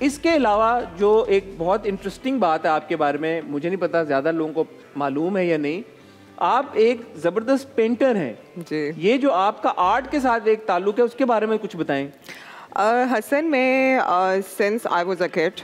इसके अलावा जो एक बहुत इंटरेस्टिंग बात है आपके बारे में, मुझे नहीं पता ज़्यादा लोगों को मालूम है या नहीं, आप एक ज़बरदस्त पेंटर हैं जी। ये जो आपका आर्ट के साथ एक ताल्लुक है, उसके बारे में कुछ बताएं। हसन, मैं since I was a kid,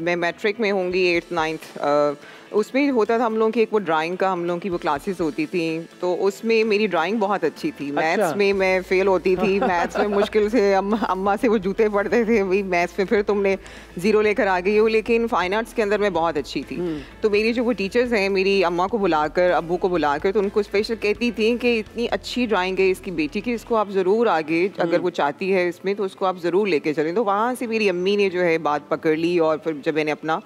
मैं मैट्रिक में होंगी 8th 9th, उसमें होता था हम लोगों की एक वो ड्राइंग का हम लोगों की वो क्लासेस होती थी, तो उसमें मेरी ड्राइंग बहुत अच्छी थी। अच्छा। मैथ्स में मैं फेल होती थी, मैथ्स में मुश्किल से अम्मा से वो जूते पड़ते थे, वही मैथ्स में फिर तुमने 0 लेकर आ गई हो, लेकिन फाइन आर्ट्स के अंदर मैं बहुत अच्छी थी। तो मेरी जो वो टीचर्स हैं, मेरी अम्मा को बुलाकर अब्बू को बुलाकर, तो उनको स्पेशल कहती थी कि इतनी अच्छी ड्राइंग है इसकी बेटी की, इसको आप ज़रूर आगे अगर वो चाहती है इसमें तो उसको आप ज़रूर लेके चलें। तो वहाँ से मेरी अम्मी ने जो है बात पकड़ ली, और फिर जब मैंने अपना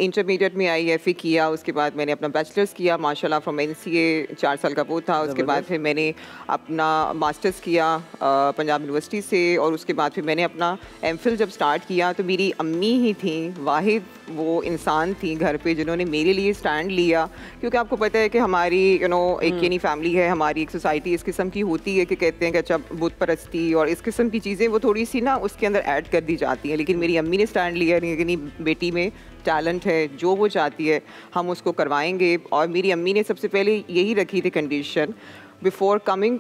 इंटरमीडिएट में IFE किया, उसके बाद मैंने अपना बैचलर्स किया माशाल्लाह फ्रॉम NCA, 4 साल का वो था। उसके बाद फिर मैंने अपना मास्टर्स किया पंजाब यूनिवर्सिटी से, और उसके बाद फिर मैंने अपना MPhil जब स्टार्ट किया तो मेरी अम्मी ही थी वाहिद वो इंसान थी घर पे जिन्होंने मेरे लिए स्टैंड लिया, क्योंकि आपको पता है कि हमारी एक यानी फैमिली है, हमारी एक सोसाइटी इस किस्म की होती है कि कहते हैं कि अच्छा बुत परस्ती और इस किस्म की चीज़ें वो थोड़ी सी ना उसके अंदर ऐड कर दी जाती हैं, लेकिन मेरी अम्मी ने स्टैंड लिया कि बेटी में टैलेंट है, जो वो चाहती है हम उसको करवाएंगे। और मेरी अम्मी ने सबसे पहले यही रखी थी condition before coming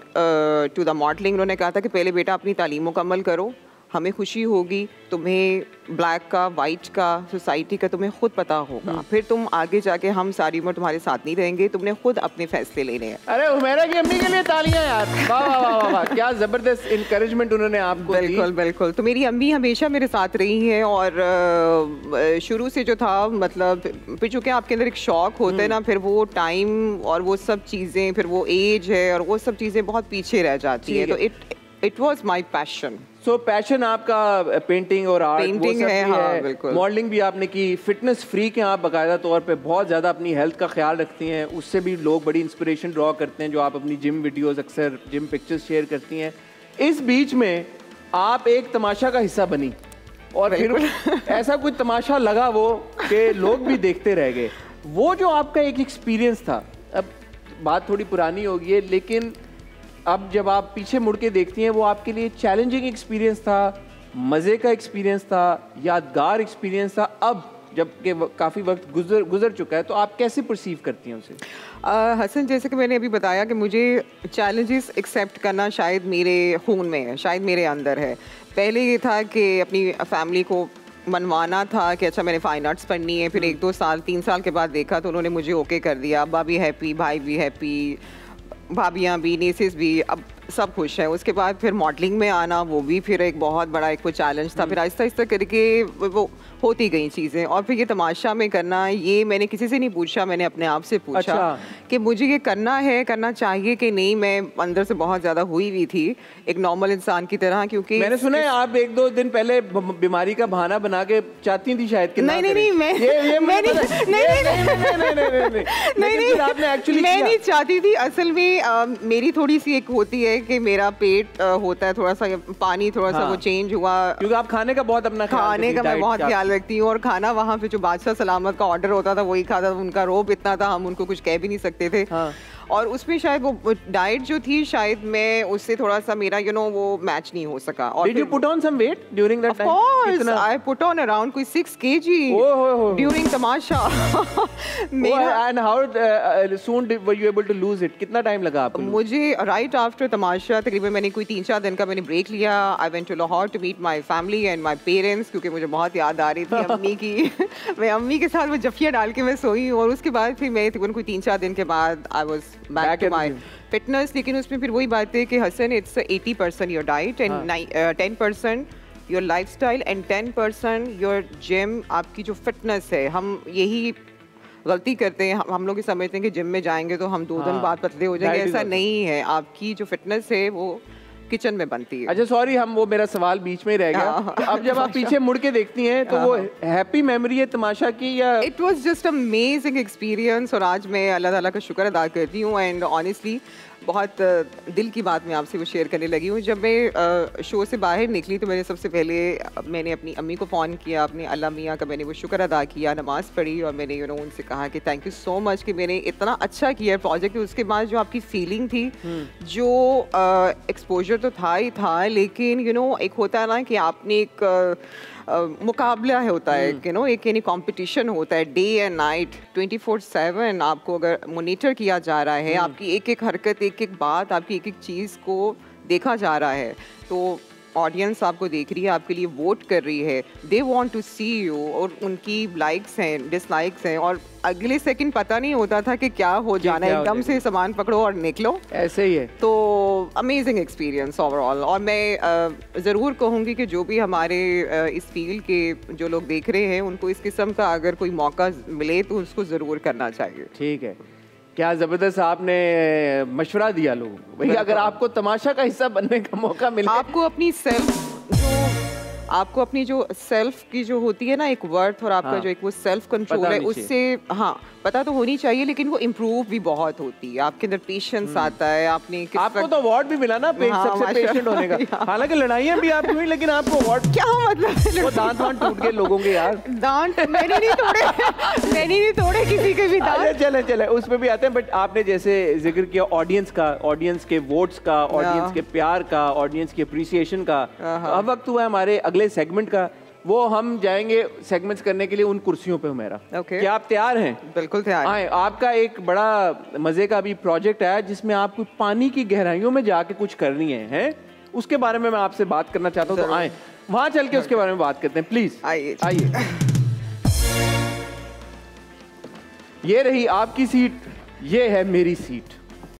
to the modelling, उन्होंने कहा था कि पहले बेटा अपनी तालीम मुकम्मल करो, हमें खुशी होगी, तुम्हें ब्लैक का वाइट का सोसाइटी का तुम्हें खुद पता होगा, फिर तुम आगे जाके हम सारी उम्र तुम्हारे साथ नहीं रहेंगे, तुमने खुद अपने फैसले लेने हैं। अरे हुमैरा की अम्मी के लिए तालियां यार, वाह वाह वाह वाह, क्या जबरदस्त इनकरेजमेंट उन्होंने आपको दी। बिल्कुल बिल्कुल, तो मेरी अम्मी हमेशा मेरे साथ रही हैं, और शुरू से जो था मतलब फिर चूँकि आपके अंदर एक शौक होता है ना, फिर वो टाइम और वो सब चीज़ें, फिर वो एज है और वो सब चीज़ें बहुत पीछे रह जाती है, तो it was my passion. So passion आपका पेंटिंग और आर्ट, पेंटिंग है, हाँ, बिल्कुल। मॉडलिंग भी आपने की, फिटनेस फ्रीक हैं आप बाकायदा तौर पे, बहुत ज़्यादा अपनी हेल्थ का ख्याल रखती हैं, उससे भी लोग बड़ी इंस्पिरेशन ड्रॉ करते हैं, जो आप अपनी जिम वीडियोस अक्सर जिम पिक्चर्स शेयर करती हैं। इस बीच में आप एक तमाशा का हिस्सा बनी, और फिर ऐसा कुछ तमाशा लगा वो कि लोग भी देखते रह गए। वो जो आपका एक एक्सपीरियंस था, अब बात थोड़ी पुरानी होगी है, लेकिन अब जब आप पीछे मुड़ के देखती हैं, वो आपके लिए चैलेंजिंग एक्सपीरियंस था, मज़े का एक्सपीरियंस था, यादगार एक्सपीरियंस था, अब जबकि काफ़ी वक्त गुजर चुका है, तो आप कैसे परसीव करती हैं उसे? हसन, जैसे कि मैंने अभी बताया कि मुझे चैलेंजेस एक्सेप्ट करना शायद मेरे खून में है, शायद मेरे अंदर है। पहले ये था कि अपनी फैमिली को मनवाना था कि अच्छा मैंने फाइन आर्ट्स पढ़नी है, फिर 1-2 साल 3 साल के बाद देखा तो उन्होंने मुझे ओके कर दिया, अब्बा भी हैप्पी, भाई भी हैप्पी, भाभियाँ भी, नेसेस भी, अब सब खुश हैं। उसके बाद फिर मॉडलिंग में आना, वो भी फिर एक बहुत बड़ा एक वो चैलेंज था। फिर आहिस्ता आहिस्ता करके वो होती गई चीज़ें, और फिर ये तमाशा में करना, ये मैंने किसी से नहीं पूछा, मैंने अपने आप से पूछा। अच्छा। कि मुझे ये करना है, करना चाहिए कि नहीं। मैं अंदर से बहुत ज़्यादा हुई हुई थी एक नॉर्मल इंसान की तरह, क्योंकि मैंने सुना है आप 1-2 दिन पहले बीमारी का बहाना बना के चाहती थी शायद कि नहीं, मैं नहीं चाहती थी। असल में मेरी थोड़ी सी एक होती है कि मेरा पेट होता है थोड़ा सा, पानी थोड़ा सा वो चेंज हुआ, क्योंकि आप खाने का बहुत अपना खाने का मैं बहुत ख्याल रखती हूँ, और खाना वहाँ पे जो बादशाह सलामत का ऑर्डर होता था वही खाता था। उनका रोब इतना था, हम उनको कुछ कह भी नहीं सकते थे। हाँ। और उसमें शायद वो डाइट जो थी, शायद मैं उससे थोड़ा सा मेरा वो मैच नहीं हो सका। और Did you put on some weight during that time? Of course, I put on around कोई 6 kg during Tamasha. And how soon were you able to lose it? कितना टाइम लगा आपको? मुझे right after तमाशा तकरीबन मैंने कोई 3-4 दिन का मैंने ब्रेक लिया। I went to Lahore to meet my family and my parents, क्योंकि मुझे बहुत याद आ रही थी अम्मी की। मैं अम्मी के साथ वो जफिया डाल के मैं सोई, और उसके बाद फिर मैं तकरीबन कोई 3-4 दिन के बाद I was back to my fitness। लेकिन उसमें फिर वही बात है कि Hasan, it's 80% your diet and 10% your lifestyle and 10% your gym, आपकी जो फिटनेस है। हम यही गलती करते हैं, हम लोग समझते हैं कि जिम में जाएंगे तो हम 2 दिन बाद पतले हो जाएंगे, ऐसा नहीं है। आपकी जो फिटनेस है वो किचन में बनती है। अच्छा सॉरी, वो मेरा सवाल बीच में ही रह गया। तो अब जब आप पीछे मुड़ के देखती हैं तो वो हैप्पी मेमोरी है तमाशा की, या it was just amazing experience. और आज मैं अल्लाह ताला का शुक्र अदा करती हूँ, एंड ऑनेस्टली बहुत दिल की बात मैं आपसे वो शेयर करने लगी हूँ। जब मैं शो से बाहर निकली तो मैंने सबसे पहले मैंने अपनी अम्मी को फ़ोन किया, अपने अल्लाह मियाँ का मैंने वो शुक्र अदा किया, नमाज़ पढ़ी और मैंने उनसे कहा कि थैंक यू सो मच कि मैंने इतना अच्छा किया प्रोजेक्ट। उसके बाद जो आपकी फीलिंग थी, जो एक्सपोजर तो था ही था, लेकिन एक होता है ना कि आपने एक मुकाबला होता है कि एक यानी कंपटीशन होता है, डे एंड नाइट 24/7 आपको अगर मॉनिटर किया जा रहा है, आपकी एक एक हरकत, एक एक बात, आपकी एक एक चीज़ को देखा जा रहा है। तो ऑडियंस आपको देख रही है, आपके लिए वोट कर रही है, they want to see you, और उनकी लाइक्स हैं, डिसलाइक्स हैं, और अगले सेकंड पता नहीं होता था कि क्या हो जाना है, एकदम से सामान पकड़ो और निकलो, ऐसे ही है। तो अमेजिंग एक्सपीरियंस ओवरऑल। और मैं ज़रूर कहूँगी कि जो भी हमारे इस फील्ड के जो लोग देख रहे हैं, उनको इस किस्म का अगर कोई मौका मिले तो उसको ज़रूर करना चाहिए। ठीक है, क्या ज़बरदस्त आपने मशवरा दिया लोगों को। भैया अगर आपको तमाशा का हिस्सा बनने का मौका मिले, आपको अपनी जो सेल्फ की जो होती है ना एक वर्थ, और आपका जो एक वो सेल्फ कंट्रोल है, उससे पता तो होनी चाहिए, लेकिन वो इम्प्रूव भी बहुत होती है। आपके अंदर पेशेंस आता है। आपको तो अवार्ड भी मिला ना सबसे पेशेंट होने का। हालांकि लड़ाइयाँ भी आपकी हुई, लेकिन आपको अवार्ड क्या मतलब? वो दांत टूट गए लोगों के यार। दांत मैंने नहीं तोड़े, मैंने नहीं तोड़े किसी के भी दांत। चले उसमें भी आते हैं। बट आपने जैसे जिक्र किया ऑडियंस का, ऑडियंस के वोट्स का, ऑडियंस के प्यार का, ऑडियंस की अप्रिसिएशन का। अब वक्त हुआ है हमारे अगले सेगमेंट का। वो हम जाएंगे सेगमेंट्स करने के लिए उन कुर्सियों पे हुमैरा। क्या आप तैयार हैं? बिल्कुल तैयार। आए, आपका एक बड़ा मजे का भी प्रोजेक्ट है जिसमें आपको पानी की गहराइयों में जाके कुछ करनी है, उसके बारे में मैं आपसे बात करना चाहता हूँ। तो आए वहां चल के उसके बारे में बात करते हैं, प्लीज आइए। ये रही आपकी सीट, ये है मेरी सीट।